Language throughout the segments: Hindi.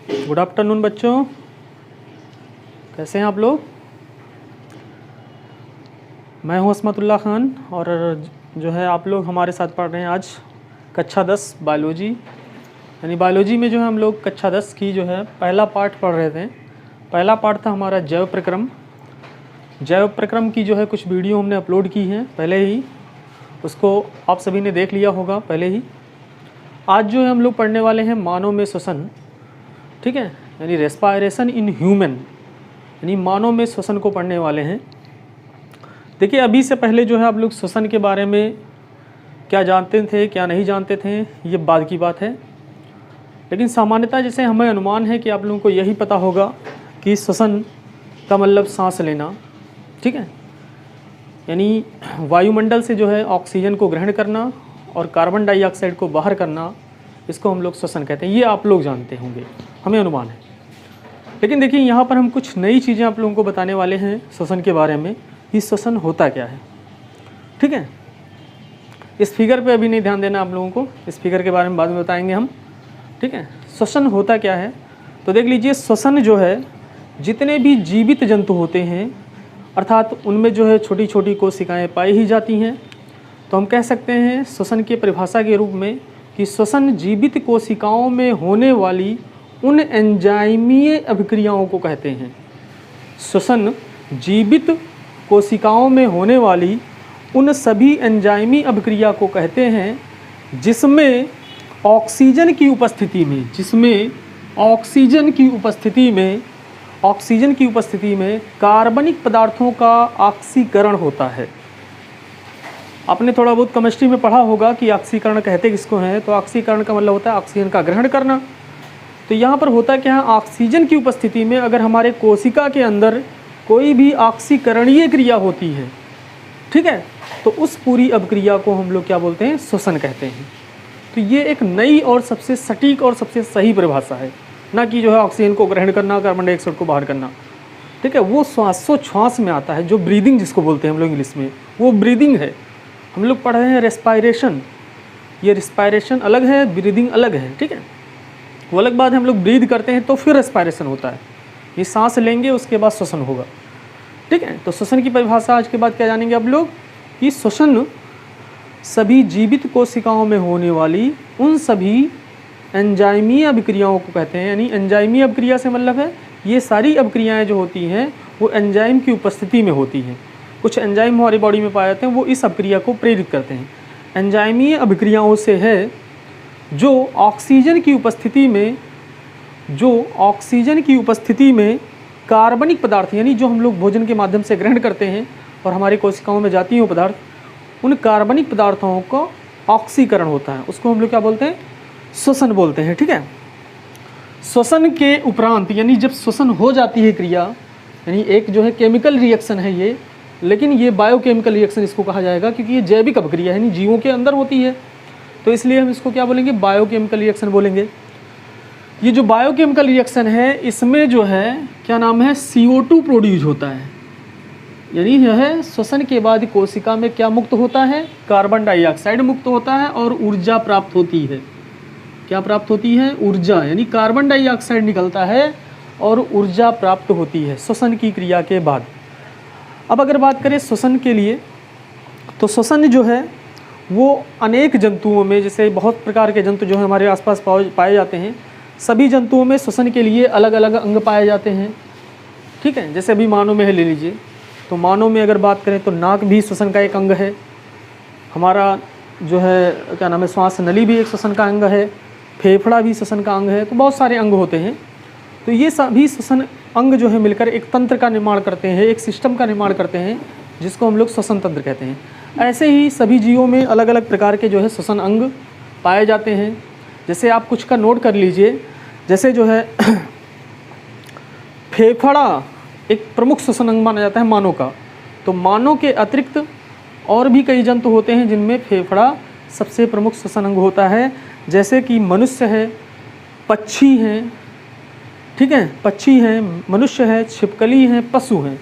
गुड आफ्टरनून बच्चों, कैसे हैं आप लोग। मैं हूं असमतुल्ला खान और जो है आप लोग हमारे साथ पढ़ रहे हैं आज कक्षा 10 बायोलॉजी। यानी बायोलॉजी में जो है हम लोग कक्षा 10 की जो है पहला पार्ट पढ़ रहे थे। पहला पार्ट था हमारा जैव प्रक्रम। जैव प्रक्रम की जो है कुछ वीडियो हमने अपलोड की हैं पहले ही, उसको आप सभी ने देख लिया होगा पहले ही। आज जो है हम लोग पढ़ने वाले हैं मानव में श्वसन, ठीक है, यानी रेस्पायरेशन इन ह्यूमन, यानी मानव में श्वसन को पढ़ने वाले हैं। देखिए अभी से पहले जो है आप लोग श्वसन के बारे में क्या जानते थे क्या नहीं जानते थे ये बाद की बात है, लेकिन सामान्यतः जैसे हमें अनुमान है कि आप लोगों को यही पता होगा कि श्वसन का मतलब सांस लेना, ठीक है, यानी वायुमंडल से जो है ऑक्सीजन को ग्रहण करना और कार्बन डाइऑक्साइड को बाहर करना, इसको हम लोग श्वसन कहते हैं। ये आप लोग जानते होंगे, हमें अनुमान है। लेकिन देखिए यहाँ पर हम कुछ नई चीज़ें आप लोगों को बताने वाले हैं श्वसन के बारे में कि श्वसन होता क्या है, ठीक है। इस फिगर पे अभी नहीं ध्यान देना आप लोगों को, इस फिगर के बारे में बाद में बताएंगे हम, ठीक है। श्वसन होता क्या है तो देख लीजिए, श्वसन जो है जितने भी जीवित जंतु होते हैं अर्थात उनमें जो है छोटी छोटी कोशिकाएँ पाई ही जाती हैं, तो हम कह सकते हैं श्वसन की परिभाषा के रूप में कि श्वसन जीवित कोशिकाओं में होने वाली उन एंजाइमीय अभिक्रियाओं को कहते हैं। श्वसन जीवित कोशिकाओं में होने वाली उन सभी एंजाइमी अभिक्रिया को कहते हैं जिसमें ऑक्सीजन की उपस्थिति में कार्बनिक पदार्थों का ऑक्सीकरण होता है। आपने थोड़ा बहुत केमिस्ट्री में पढ़ा होगा कि ऑक्सीकरण कहते किसको हैं, तो ऑक्सीकरण का मतलब होता है ऑक्सीजन का ग्रहण करना। तो यहाँ पर होता क्या है, ऑक्सीजन की उपस्थिति में अगर हमारे कोशिका के अंदर कोई भी ऑक्सीकरणीय क्रिया होती है, ठीक है, तो उस पूरी अभिक्रिया को हम लोग क्या बोलते हैं, श्वसन कहते हैं। तो ये एक नई और सबसे सटीक और सबसे सही परिभाषा है, ना कि जो है ऑक्सीजन को ग्रहण करना कार्बन डाइऑक्साइड को बाहर करना, ठीक है। वो श्वासोच्छ्वास में आता है, जो ब्रीदिंग जिसको बोलते हैं हम लोग इंग्लिश में, वो ब्रीदिंग है। हम लोग पढ़ रहे हैं रेस्पायरेशन, ये रेस्पायरेशन अलग है, ब्रीदिंग अलग है, ठीक है। वो अलग बात है, हम लोग ब्रीद करते हैं तो फिर रेस्पायरेशन होता है, ये सांस लेंगे उसके बाद श्वसन होगा, ठीक है। तो श्वसन की परिभाषा आज के बाद क्या जानेंगे आप लोग कि श्वसन सभी जीवित कोशिकाओं में होने वाली उन सभी एंजाइमीय अभिक्रियाओं को कहते हैं। यानी एंजाइमीय अभिक्रिया से मतलब है ये सारी अभिक्रियाएँ जो होती हैं वो एंजाइम की उपस्थिति में होती हैं। कुछ एंजाइम हमारी बॉडी में पाए जाते हैं, वो इस अभिक्रिया को प्रेरित करते हैं। एंजाइमीय अभिक्रियाओं से है जो ऑक्सीजन की उपस्थिति में कार्बनिक पदार्थ, यानी जो हम लोग भोजन के माध्यम से ग्रहण करते हैं और हमारी कोशिकाओं में जाती हैं वो पदार्थ, उन कार्बनिक पदार्थों का ऑक्सीकरण होता है, उसको हम लोग क्या बोलते हैं, श्वसन बोलते हैं, ठीक है। श्वसन के उपरांत यानी जब श्वसन हो जाती है क्रिया, यानी एक जो है केमिकल रिएक्शन है ये, लेकिन ये बायोकेमिकल रिएक्शन इसको कहा जाएगा क्योंकि ये जैविक अभिक्रिया है, यानी जीवों के अंदर होती है, तो इसलिए हम इसको क्या बोलेंगे, बायोकेमिकल रिएक्शन बोलेंगे। ये जो बायोकेमिकल रिएक्शन है इसमें जो है क्या नाम है, CO2 प्रोड्यूस होता है, यानी यह श्वसन के बाद कोशिका में क्या मुक्त होता है, कार्बन डाइऑक्साइड मुक्त होता है और ऊर्जा प्राप्त होती है। क्या प्राप्त होती है, ऊर्जा, यानी कार्बन डाइऑक्साइड निकलता है और ऊर्जा प्राप्त होती है श्वसन की क्रिया के बाद। अब अगर बात करें श्वसन के लिए, तो श्वसन जो है वो अनेक जंतुओं में, जैसे बहुत प्रकार के जंतु जो है हमारे आसपास पाए जाते हैं, सभी जंतुओं में श्वसन के लिए अलग अलग अंग पाए जाते हैं, ठीक है। जैसे अभी मानव में है ले लीजिए, तो मानव में अगर बात करें तो नाक भी श्वसन का एक अंग है, हमारा जो है क्या नाम है, श्वास नली भी एक श्वसन का अंग है, फेफड़ा भी श्वसन का अंग है, तो बहुत सारे अंग होते हैं। तो ये सभी श्वसन अंग जो है मिलकर एक तंत्र का निर्माण करते हैं, एक सिस्टम का निर्माण करते हैं, जिसको हम लोग श्वसन तंत्र कहते हैं। ऐसे ही सभी जीवों में अलग अलग प्रकार के जो है श्वसन अंग पाए जाते हैं। जैसे आप कुछ का नोट कर लीजिए, जैसे जो है फेफड़ा एक प्रमुख श्वसन अंग माना जाता है मानव का, तो मानव के अतिरिक्त और भी कई जंतु होते हैं जिनमें फेफड़ा सबसे प्रमुख श्वसन अंग होता है, जैसे कि मनुष्य है, पक्षी हैं, ठीक है, पक्षी हैं, मनुष्य है, छिपकली हैं, पशु हैं,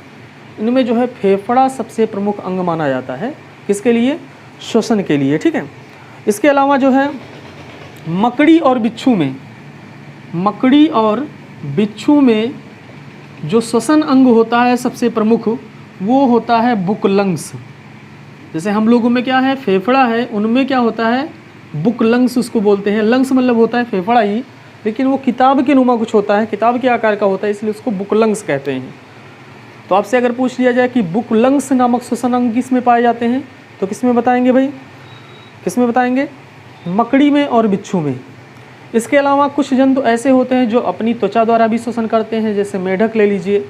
इनमें जो है फेफड़ा सबसे प्रमुख अंग माना जाता है, किसके लिए, श्वसन के लिए, ठीक है। इसके अलावा जो है मकड़ी और बिच्छू में मकड़ी और बिच्छू में जो श्वसन अंग होता है सबसे प्रमुख, वो होता है बुक लंग्स। जैसे हम लोगों में क्या है, फेफड़ा है, उनमें क्या होता है, बुक लंग्स उसको बोलते हैं। लंग्स मतलब होता है फेफड़ा ही, लेकिन वो किताब के नुमा कुछ होता है, किताब के आकार का होता है, इसलिए उसको बुक लंग्स कहते हैं। तो आपसे अगर पूछ लिया जाए कि बुक लंग्स नामक श्वसन अंग किस में पाए जाते हैं, तो किस में बताएंगे भाई, किस में बताएंगे, मकड़ी में और बिच्छू में। इसके अलावा कुछ जंतु ऐसे होते हैं जो अपनी त्वचा द्वारा भी श्वसन करते हैं, जैसे मेढक ले लीजिए,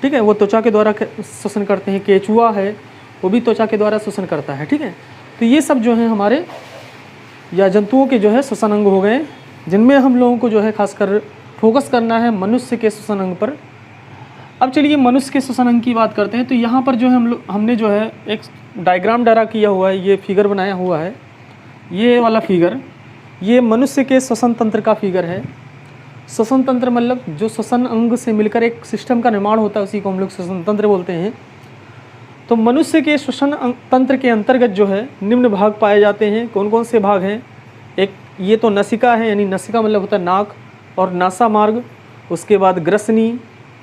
ठीक है, वो त्वचा के द्वारा श्वसन करते हैं। केचुआ है, वो भी त्वचा के द्वारा श्वसन करता है, ठीक है। तो ये सब जो है हमारे या जंतुओं के जो है श्वसन अंग हो गए, जिनमें हम लोगों को जो है खासकर फोकस करना है मनुष्य के श्वसन अंग पर। अब चलिए मनुष्य के श्वसन अंग की बात करते हैं। तो यहाँ पर जो है हमने जो है एक डायग्राम ड्रा किया हुआ है, ये फिगर बनाया हुआ है, ये वाला फिगर, ये मनुष्य के श्वसन तंत्र का फिगर है। श्वसन तंत्र मतलब जो श्वसन अंग से मिलकर एक सिस्टम का निर्माण होता है, उसी को हम लोग श्वसन तंत्र बोलते हैं। तो मनुष्य के श्वसन तंत्र के अंतर्गत जो है निम्न भाग पाए जाते हैं। कौन कौन से भाग हैं, एक ये तो नसिका है, यानी नसिका मतलब होता है नाक और नासा मार्ग, उसके बाद ग्रसनी,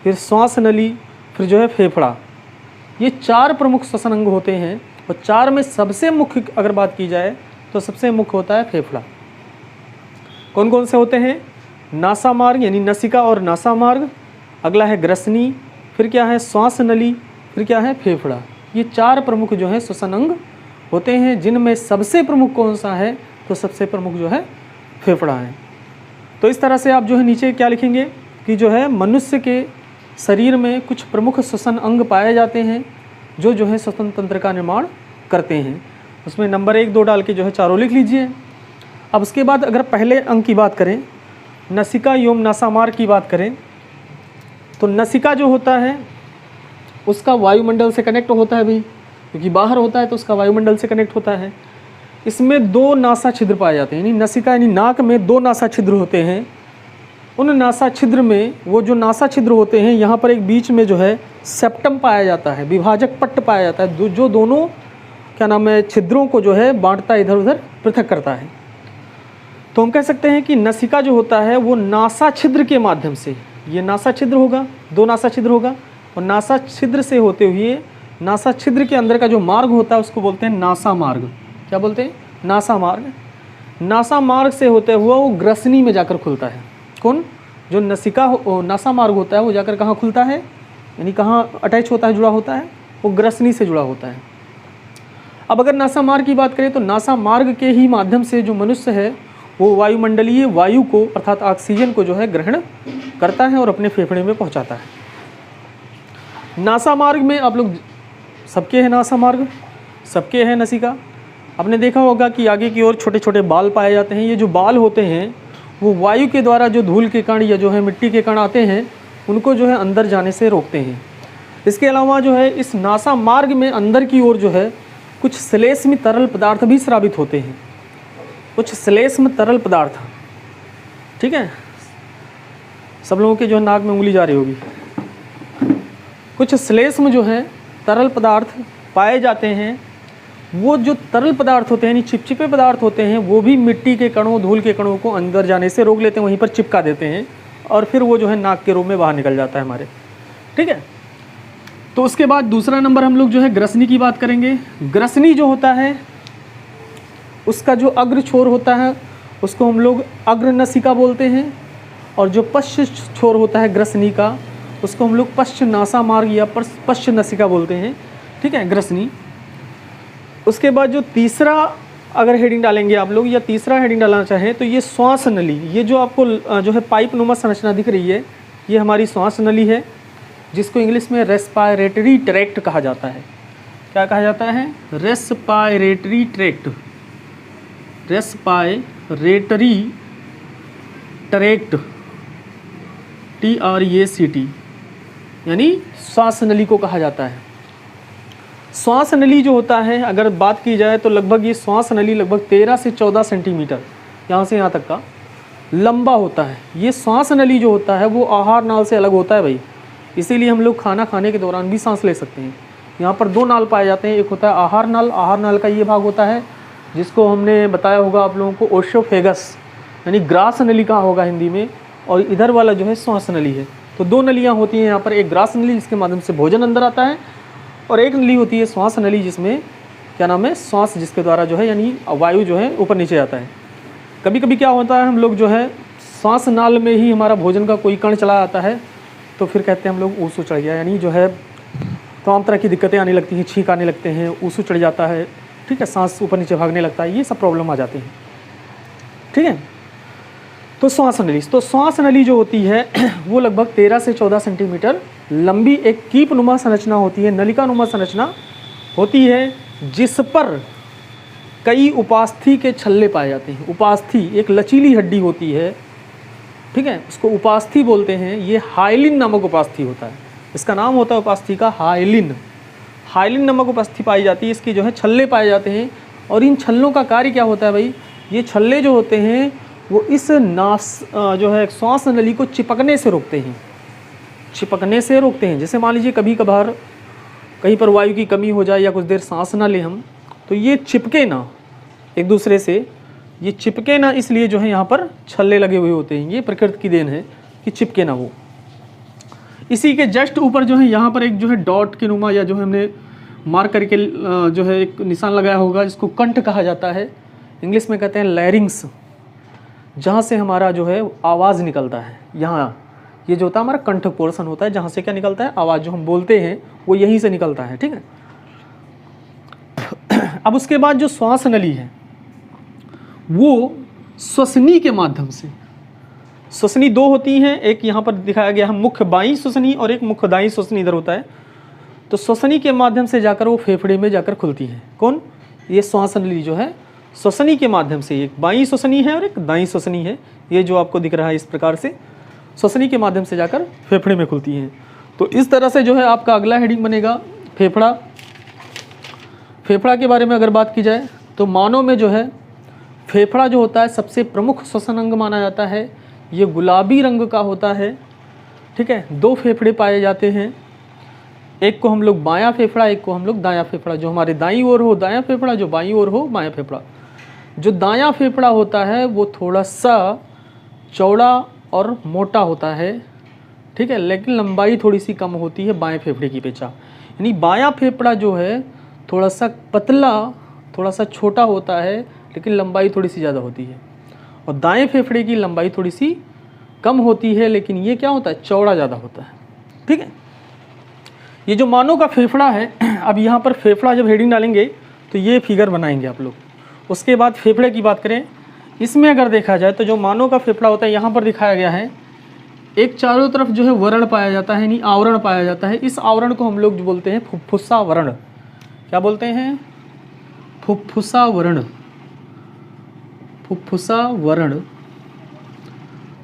फिर श्वास नली, फिर जो है फेफड़ा। ये 4 प्रमुख श्वसन अंग होते हैं, और 4 में सबसे मुख्य अगर बात की जाए तो सबसे मुख्य होता है फेफड़ा। कौन कौन से होते हैं, नासा मार्ग यानी नसिका और नासा मार्ग, अगला है ग्रसनी, फिर क्या है श्वास नली, फिर क्या है फेफड़ा। ये 4 प्रमुख जो है श्वसन अंग होते हैं, जिनमें सबसे प्रमुख कौन सा है, तो सबसे प्रमुख जो है फेफड़ा है। तो इस तरह से आप जो है नीचे क्या लिखेंगे कि जो है मनुष्य के शरीर में कुछ प्रमुख श्वसन अंग पाए जाते हैं जो है श्वसन तंत्र का निर्माण करते हैं। उसमें नंबर 1, 2 डाल के जो है चारों लिख लीजिए। अब उसके बाद अगर पहले अंग की बात करें, नसिका एवं नासामार्ग की बात करें, तो नसिका जो होता है उसका वायुमंडल से कनेक्ट होता है भाई, क्योंकि बाहर होता है तो उसका वायुमंडल से कनेक्ट होता है। इसमें 2 नासा छिद्र पाए जाते हैं, यानी नसिका यानी नाक में 2 नासा छिद्र होते हैं। उन नासा छिद्र में वो जो नासा छिद्र होते हैं, यहाँ पर एक बीच में जो है सेप्टम पाया जाता है, विभाजक पट्ट पाया जाता है, जो दोनों क्या नाम है छिद्रों को जो है बांटता, इधर उधर पृथक करता है। तो हम कह सकते हैं कि नसिका जो होता है वो नासा छिद्र के माध्यम से, ये नासा छिद्र होगा, 2 नासा छिद्र होगा, और नासा छिद्र से होते हुए नासा छिद्र के अंदर का जो मार्ग होता है उसको बोलते हैं नासा मार्ग। क्या बोलते हैं, नासा मार्ग। नासा मार्ग से होते हुआ वो ग्रसनी में जाकर खुलता है। कौन, जो नसिका नासा मार्ग होता है वो जाकर कहाँ खुलता है, यानी कहाँ अटैच होता है, जुड़ा होता है, वो ग्रसनी से जुड़ा होता है। अब अगर नासा मार्ग की बात करें तो नासा मार्ग के ही माध्यम से जो मनुष्य है वो वायुमंडलीय वायु को अर्थात ऑक्सीजन को जो है ग्रहण करता है और अपने फेफड़े में पहुंचाता है। नासा मार्ग में आप लोग सबके है, नासा मार्ग सबके है, नसिका। आपने देखा होगा कि आगे की ओर छोटे छोटे बाल पाए जाते हैं। ये जो बाल होते हैं वो वायु के द्वारा जो धूल के कण या जो है मिट्टी के कण आते हैं उनको जो है अंदर जाने से रोकते हैं। इसके अलावा जो है इस नासा मार्ग में अंदर की ओर जो है कुछ श्लेष्म तरल पदार्थ भी स्रावित होते हैं, कुछ श्लेष्म तरल पदार्थ, ठीक है। सब लोगों के जो है नाक में उंगली जा रही होगी। कुछ श्लेष्म जो है तरल पदार्थ पाए जाते हैं। वो जो तरल पदार्थ होते हैं यानी चिपचिपे पदार्थ होते हैं, वो भी मिट्टी के कणों, धूल के कणों को अंदर जाने से रोक लेते हैं, वहीं पर चिपका देते हैं, और फिर वो जो है नाक के रूप में बाहर निकल जाता है हमारे, ठीक है। तो उसके बाद दूसरा नंबर हम लोग जो है ग्रसनी की बात करेंगे। ग्रसनी जो होता है उसका जो अग्र छोर होता है उसको हम लोग अग्र नसिका बोलते हैं, और जो पश्च छोर होता है ग्रसनी का उसको हम लोग पश्च नासा मार्ग या पश्च नसिका बोलते हैं, ठीक है, ग्रसनी। उसके बाद जो तीसरा अगर हेडिंग डालेंगे आप लोग, या तीसरा हेडिंग डालना चाहें तो ये श्वास नली, ये जो आपको जो है पाइप नुमा संरचना दिख रही है, ये हमारी श्वास नली है, जिसको इंग्लिश में रेस्पायरेटरी ट्रैक्ट कहा जाता है। क्या कहा जाता है, respiratory tract, respiratory tract, TRACT, यानी श्वास नली को कहा जाता है। श्वास नली जो होता है अगर बात की जाए तो लगभग ये श्वास नली लगभग 13 से 14 सेंटीमीटर यहाँ से यहाँ तक का लंबा होता है। ये श्वास नली जो होता है वो आहार नाल से अलग होता है भाई, इसीलिए हम लोग खाना खाने के दौरान भी सांस ले सकते हैं। यहाँ पर 2 नाल पाए जाते हैं, एक होता है आहार नाल, आहार नाल का ये भाग होता है जिसको हमने बताया होगा आप लोगों को ओशोफेगस, यानी ग्रास नली कहा होगा हिंदी में, और इधर वाला जो है श्वास नली है। तो दो नलियाँ होती हैं यहाँ पर, एक ग्रास नली जिसके माध्यम से भोजन अंदर आता है, और एक नली होती है श्वास नली जिसमें क्या नाम है, श्वास जिसके द्वारा जो है यानी वायु जो है ऊपर नीचे आता है। कभी कभी क्या होता है, हम लोग जो है श्वास नाल में ही हमारा भोजन का कोई कण चला आता है, तो फिर कहते हैं हम लोग ऊसू चढ़ गया, यानी जो है तमाम तरह की दिक्कतें आने लगती हैं, छींक आने लगते हैं, ऊसू चढ़ जाता है, ठीक है, सांस ऊपर नीचे भागने लगता है, ये सब प्रॉब्लम आ जाती है, ठीक है। तो श्वास नली, तो श्वास नली जो होती है वो लगभग 13 से 14 सेंटीमीटर लंबी एक कीप नुमा संरचना होती है, नलिका नुमा संरचना होती है, जिस पर कई उपास्थि के छल्ले पाए जाते हैं। उपास्थि एक लचीली हड्डी होती है, ठीक है, उसको उपास्थि बोलते हैं। ये हाइलिन नामक उपास्थि होता है, इसका नाम होता है उपास्थि का हाइलिन। हाइलिन नामक उपास्थि पाई जाती है, इसकी जो है छल्ले पाए जाते हैं। और इन छल्लों का कार्य क्या होता है भाई, ये छल्ले जो होते हैं वो इस जो है श्वास नली को चिपकने से रोकते हैं, चिपकने से रोकते हैं। जैसे मान लीजिए कभी कभार कहीं पर वायु की कमी हो जाए या कुछ देर सांस ना लें हम, तो ये चिपके ना एक दूसरे से, ये चिपके ना, इसलिए जो है यहाँ पर छल्ले लगे हुए होते हैं। ये प्रकृति की देन है कि चिपके ना वो। इसी के जस्ट ऊपर जो है यहाँ पर एक जो है डॉट के नुमा, या जो है हमने मार्क करके जो है एक निशान लगाया होगा, जिसको कंठ कहा जाता है, इंग्लिश में कहते हैं लैरिंग्स, जहाँ से हमारा जो है आवाज़ निकलता है। यहाँ ये जो होता है हमारा कंठ पोर्शन होता है, जहाँ से क्या निकलता है, आवाज़ जो हम बोलते हैं वो यहीं से निकलता है, ठीक है। अब उसके बाद जो श्वास नली है वो श्वसनी के माध्यम से, श्वसनी दो होती हैं, एक यहाँ पर दिखाया गया है मुख्य बाईं श्वसनी और एक मुख्य दाईं श्वसनी इधर होता है। तो श्वसनी के माध्यम से जाकर वो फेफड़े में जाकर खुलती है। कौन, ये श्वास नली जो है श्वसनी के माध्यम से, एक बाईं श्वसनी है और एक दाईं श्वसनी है, ये जो आपको दिख रहा है इस प्रकार से श्वसनी के माध्यम से जाकर फेफड़े में खुलती हैं। तो इस तरह से जो है आपका अगला हेडिंग बनेगा फेफड़ा। फेफड़ा के बारे में अगर बात की जाए तो मानव में जो है फेफड़ा जो होता है सबसे प्रमुख श्वसन अंग माना जाता है। ये गुलाबी रंग का होता है, ठीक है। दो फेफड़े पाए जाते हैं, एक को हम लोग बायां फेफड़ा, एक को हम लोग दायां फेफड़ा। जो हमारे दाईं ओर हो दायां फेफड़ा, जो बाईं ओर हो बायां फेफड़ा। जो दायां फेफड़ा होता है वो थोड़ा सा चौड़ा और मोटा होता है, ठीक है, लेकिन लंबाई थोड़ी सी कम होती है बाएं फेफड़े की अपेक्षा। यानी बायां फेफड़ा जो है थोड़ा सा पतला, थोड़ा सा छोटा होता है, लेकिन लंबाई थोड़ी सी ज़्यादा होती है। और दाएं फेफड़े की लंबाई थोड़ी सी कम होती है, लेकिन ये क्या होता है, चौड़ा ज़्यादा होता है, ठीक है। ये जो मानव का फेफड़ा है, अब यहाँ पर फेफड़ा जब हेडिंग डालेंगे तो ये फिगर बनाएंगे आप लोग। उसके बाद फेफड़े की बात करें, इसमें अगर देखा जाए तो जो मानव का फेफड़ा होता है यहाँ पर दिखाया गया है, एक चारों तरफ जो है वर्ण पाया जाता है, यानी आवरण पाया जाता है। इस आवरण को हम लोग जो बोलते हैं फुफ्फुसा वर्ण। क्या बोलते हैं, फुफ्फुसा वर्ण, फुफ्फुसा वर्ण,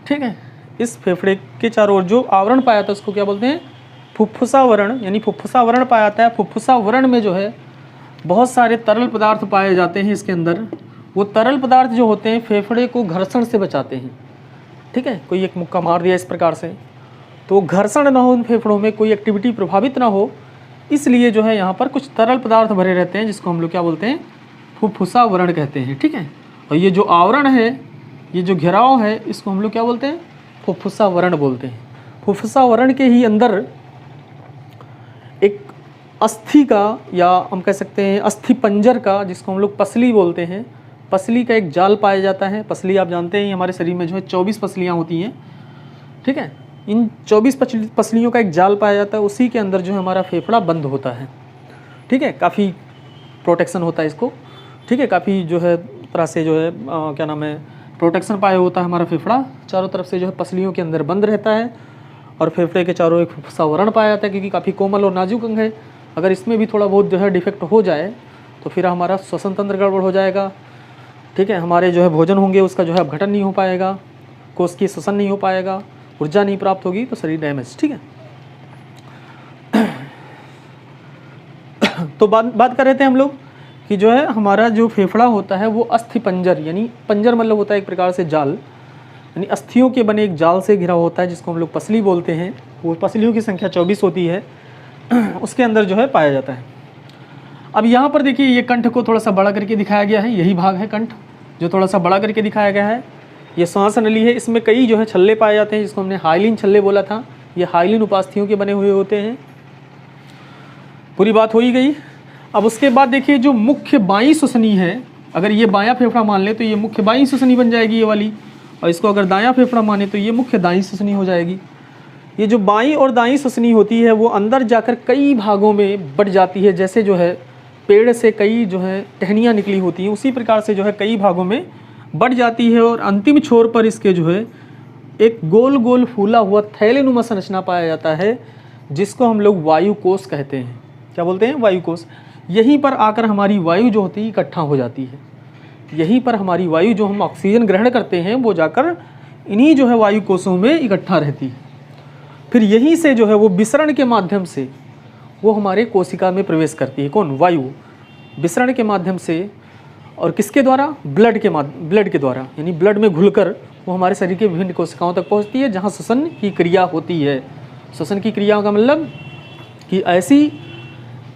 ठीक है। इस फेफड़े के चारों ओर जो आवरण पाया था उसको क्या बोलते हैं, फुफ्फुसा वर्ण, यानी फुफ्फुसा वर्ण पाया जाता है। फुफ्फुसा वर्ण में जो है बहुत सारे तरल पदार्थ पाए जाते हैं इसके अंदर। वो तरल पदार्थ जो होते हैं फेफड़े को घर्षण से बचाते हैं, ठीक है। कोई एक मुक्का मार दिया इस प्रकार से तो घर्षण ना हो उन फेफड़ों में, कोई एक्टिविटी प्रभावित ना हो, इसलिए जो है यहाँ पर कुछ तरल पदार्थ भरे रहते हैं, जिसको हम लोग क्या बोलते हैं, फुफ्फुसा वर्ण कहते हैं, ठीक है। और ये जो आवरण है, ये जो घेराव है, इसको हम लोग क्या बोलते हैं, फुफ्फुसा वर्ण बोलते हैं। फुफ्फुसा वर्ण के ही अंदर एक अस्थि का, या हम कह सकते हैं अस्थि पंजर का, जिसको हम लोग पसली बोलते हैं, पसली का एक जाल पाया जाता है। पसली आप जानते हैं हमारे शरीर में जो है 24 पसलियाँ होती हैं, ठीक है। इन 24 पसलियों का एक जाल पाया जाता है, उसी के अंदर जो है हमारा फेफड़ा बंद होता है, ठीक है। काफ़ी प्रोटेक्शन होता है इसको, ठीक है। काफ़ी जो है तरह से जो है क्या नाम है, प्रोटेक्शन पाया होता है हमारा फेफड़ा। चारों तरफ से जो है पसलियों के अंदर बंद रहता है, और फेफड़े के चारों एक फुफ्फुसा वर्ण पाया जाता है, क्योंकि काफ़ी कोमल और नाजुक अंग है। अगर इसमें भी थोड़ा बहुत जो है डिफेक्ट हो जाए तो फिर हमारा श्वसन तंत्र गड़बड़ हो जाएगा, ठीक है। हमारे जो है भोजन होंगे उसका जो है अपघटन नहीं हो पाएगा, कोशिकीय श्वसन नहीं हो पाएगा, ऊर्जा नहीं प्राप्त होगी, तो शरीर डैमेज, ठीक है। तो बात कर रहे थे हम लोग कि जो है हमारा जो फेफड़ा होता है वो अस्थि पंजर, यानी पंजर मतलब होता है एक प्रकार से जाल, यानी अस्थियों के बने एक जाल से घिरा होता है, जिसको हम लोग पसली बोलते हैं। वो पसलियों की संख्या 24 होती है, उसके अंदर जो है पाया जाता है। अब यहाँ पर देखिए ये कंठ को थोड़ा सा बड़ा करके दिखाया गया है, यही भाग है कंठ जो थोड़ा सा बड़ा करके दिखाया गया है। ये श्वास नली है, इसमें कई जो है छल्ले पाए जाते हैं, जिसको हमने हाइलिन छल्ले बोला था। ये हाइलिन उपास्थियों के बने हुए होते हैं। पूरी बात हो ही गई। अब उसके बाद देखिए जो मुख्य बाईं श्वसनी है, अगर ये बायां फेफड़ा मान ले तो ये मुख्य बाईं श्वसनी बन जाएगी ये वाली, और इसको अगर दायां फेफड़ा माने तो ये मुख्य दाईं श्वसनी हो जाएगी। ये जो बाईं और दाईं श्वसनी होती है वो अंदर जाकर कई भागों में बढ़ जाती है। जैसे जो है पेड़ से कई जो है टहनियाँ निकली होती हैं, उसी प्रकार से जो है कई भागों में बढ़ जाती है, और अंतिम छोर पर इसके जो है एक गोल गोल फूला हुआ थैलेनुमा संरचना पाया जाता है, जिसको हम लोग वायु कोश कहते हैं। क्या बोलते हैं? वायु कोश। यहीं पर आकर हमारी वायु जो होती है इकट्ठा हो जाती है। यहीं पर हमारी वायु जो हम ऑक्सीजन ग्रहण करते हैं वो जाकर इन्हीं जो है वायु कोशों में इकट्ठा रहती है। फिर यहीं से जो है वो विसरण के माध्यम से वो हमारे कोशिका में प्रवेश करती है। कौन? वायु। विसरण के माध्यम से, और किसके द्वारा? ब्लड के द्वारा, यानी ब्लड में घुलकर वो हमारे शरीर के विभिन्न कोशिकाओं तक पहुंचती है, जहां श्वसन की क्रिया होती है। श्वसन की क्रिया का मतलब कि ऐसी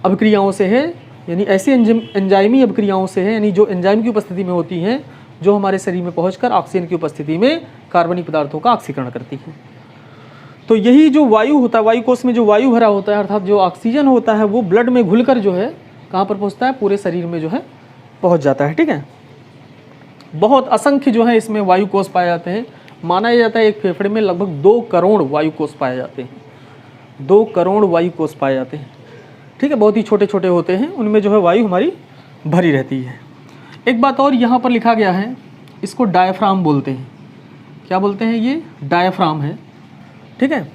अभिक्रियाओं से है, यानी ऐसी एंजाइमी अभिक्रियाओं से है, यानी जो एंजाइम की उपस्थिति में होती हैं, जो हमारे शरीर में पहुंचकर ऑक्सीजन की उपस्थिति में कार्बनिक पदार्थों का ऑक्सीकरण करती है। तो यही जो वायु होता है, वायु कोश में जो वायु भरा होता है, अर्थात जो ऑक्सीजन होता है, वो ब्लड में घुलकर जो है कहाँ पर पहुँचता है? पूरे शरीर में जो है पहुँच जाता है। ठीक है। बहुत असंख्य जो है इसमें वायु कोश पाए जाते हैं। माना जाता है एक फेफड़े में लगभग 2 करोड़ वायु कोश पाए जाते हैं। 2 करोड़ वायु कोश पाए जाते हैं। ठीक है। बहुत ही छोटे छोटे होते हैं, उनमें जो है वायु हमारी भरी रहती है। एक बात और यहाँ पर लिखा गया है, इसको डायफ्राम बोलते हैं। क्या बोलते हैं? ये डायफ्राम है। ठीक है।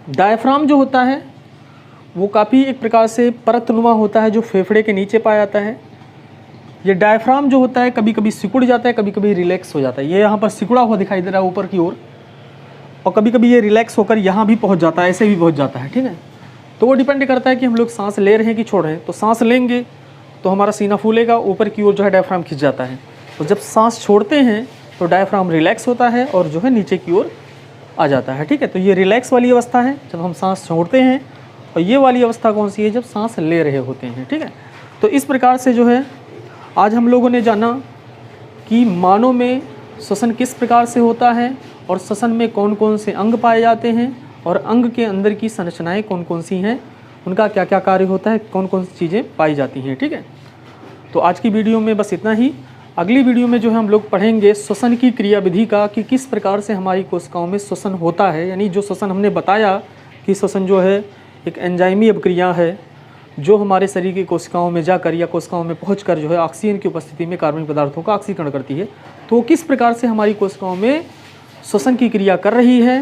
डायफ्राम जो होता है वो काफ़ी एक प्रकार से परतनुमा होता है, जो फेफड़े के नीचे पाया जाता है। ये डायफ्राम जो होता है कभी कभी सिकुड़ जाता है, कभी कभी रिलैक्स हो जाता है। ये यहाँ पर सिकुड़ा हुआ दिखाई दे रहा है ऊपर की ओर, और कभी कभी ये रिलैक्स होकर यहाँ भी पहुँच जाता है, ऐसे भी पहुँच जाता है। ठीक है। तो वो डिपेंड करता है कि हम लोग सांस ले रहे हैं कि छोड़ रहे हैं। तो सांस लेंगे तो हमारा सीना फूलेगा, ऊपर की ओर जो है डायफ्राम खिंच जाता है। तो जब सांस छोड़ते हैं तो डायफ्राम रिलैक्स होता है और जो है नीचे की ओर आ जाता है। ठीक है। तो ये रिलैक्स वाली अवस्था है जब हम सांस छोड़ते हैं, और ये वाली अवस्था कौन सी है? जब सांस ले रहे होते हैं। ठीक है। तो इस प्रकार से जो है आज हम लोगों ने जाना कि मानव में श्वसन किस प्रकार से होता है, और श्वसन में कौन कौन से अंग पाए जाते हैं, और अंग के अंदर की संरचनाएं कौन कौन सी हैं, उनका क्या क्या कार्य होता है, कौन कौन सी चीज़ें पाई जाती हैं। ठीक है। तो आज की वीडियो में बस इतना ही। अगली वीडियो में जो है हम लोग पढ़ेंगे श्वसन की क्रियाविधि का, कि किस प्रकार से हमारी कोशिकाओं में श्वसन होता है। यानी जो श्वसन हमने बताया कि श्वसन जो है एक एंजाइमी अभिक्रिया है, जो हमारे शरीर की कोशिकाओं में जाकर या कोशिकाओं में पहुंचकर जो है ऑक्सीजन की उपस्थिति में कार्बनिक पदार्थों का ऑक्सीकरण करती है। तो किस प्रकार से हमारी कोशिकाओं में श्वसन की क्रिया कर रही है,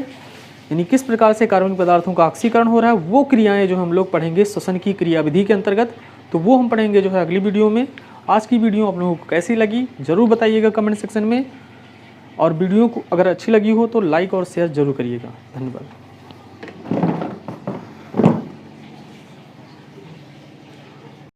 यानी किस प्रकार से कार्बनिक पदार्थों का ऑक्सीकरण हो रहा है, वो क्रियाएं जो हम लोग पढ़ेंगे श्वसन की क्रियाविधि के अंतर्गत। तो वो हम पढ़ेंगे जो है अगली वीडियो में। आज की वीडियो आप लोगों को कैसी लगी ज़रूर बताइएगा कमेंट सेक्शन में, और वीडियो को अगर अच्छी लगी हो तो लाइक और शेयर ज़रूर करिएगा। धन्यवाद।